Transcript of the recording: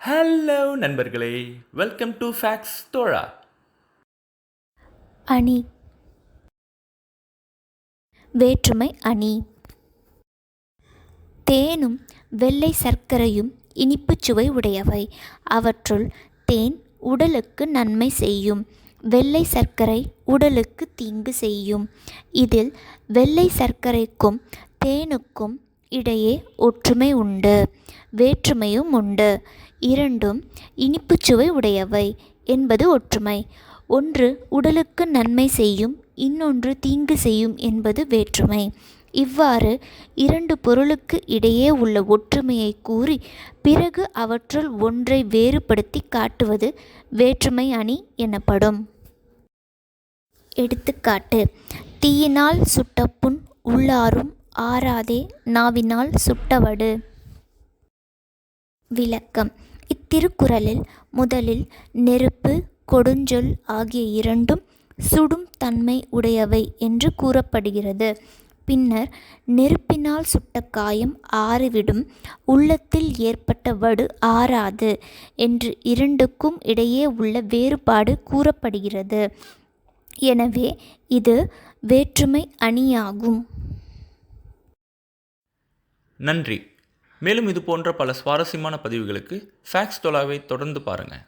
Hello நண்பர்களே, welcome to facts தோழா. அணி. வேற்றுமை அணி. தேனும் வெள்ளை சர்க்கரையும் இனிப்புச் சுவை உடையவை. அவற்றுள் தேன் உடலுக்கு நன்மை செய்யும், வெள்ளை சர்க்கரை உடலுக்கு தீங்கு செய்யும். இதில் வெள்ளை சர்க்கரைக்கும் தேனுக்கும் இடையே ஒற்றுமை உண்டு, வேற்றுமையும் உண்டு. இரண்டும் இனிப்புச் சுவை உடையவை என்பது ஒற்றுமை. ஒன்று உடலுக்கு நன்மை செய்யும், இன்னொன்று தீங்கு செய்யும் என்பது வேற்றுமை. இவ்வாறு இரண்டு பொருளுக்கு இடையே உள்ள ஒற்றுமையை கூறி பிறகு அவற்றுள் ஒன்றை வேறுபடுத்தி காட்டுவது வேற்றுமை அணி எனப்படும். எடுத்துக்காட்டு: தீயினால் சுட்ட புண் உள்ளாரும் ஆறாதே நாவினால் சுட்டவடு. விளக்கம்: இத்திருக்குறளில் முதலில் நெருப்பு, கொடுஞ்சொல் ஆகிய இரண்டும் சுடும் தன்மை உடையவை என்று கூறப்படுகிறது. பின்னர் நெருப்பினால் சுட்ட காயம் ஆறிவிடும், உள்ளத்தில் ஏற்பட்ட வடு ஆறாது என்று இரண்டுக்கும் இடையே உள்ள வேறுபாடு கூறப்படுகிறது. எனவே இது வேற்றுமை அணியாகும். நன்றி. மேலும் இது போன்ற பல சுவாரஸ்யமான பதிவுகளுக்கு ஃபேக்ஸ் தோழாவை தொடர்ந்து பாருங்கள்.